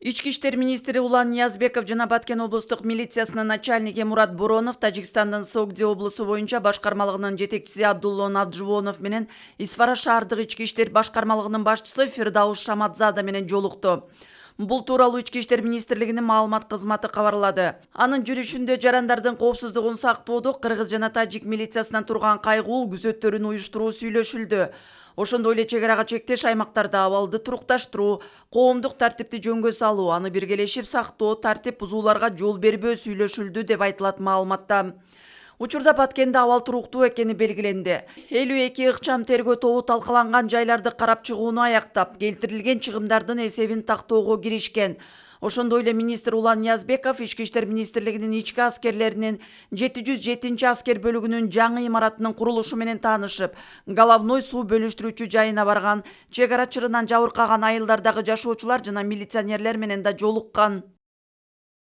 Ички иштер министри Улан Ниязбеков жана Баткен облустук милициясынын начальниги Мурат Боронов Тажикстандын Согди облусу боюнча башкармалыгынын жетекчиси Абдуллон Абдживонов менен Исфара шаардык ички иштер башкармалыгынын башчысы Фирдаус Шаматзада менен жолукту. Бул тууралуу Ички иштер министрлигинин маалымат кызматы кабарлады. Анын жүрүшүндө жарандардын коопсуздугун сактоодо кыргыз жана тажик милициясынан турган кайгуу күзөттөрүн уюштуруу сүйлөшүлдү. Ошондой эле чек арага чектеш аймактарда абалды турукташтыруу, коомдук тартипти жөнгө салуу, аны биргелешип сактоо, тартип бузууларга жол бербөө сүйлөшүлдү деп айтылат маалыматта. Учурда Баткенде абал туруктуу экени белгиленди. 52 ыкчам тергөө тобу талкаланган жайларды карап чыгууну аяктап, келтирилген чыгымдардын эсебин тактоого киришкен. Ошондой эле министр Улан Ниязбеков Ички иштер министрлигинин ички аскерлеринин 707 аскер бөлүгүнүн жаңы имаратынын курулушу менен таанышып, головной суу бөлүштүрүүчү жайына барган, чек ара чырынан жабыркаган айылдардагы жашоочулар жана милиционерлер менен да жолуккан.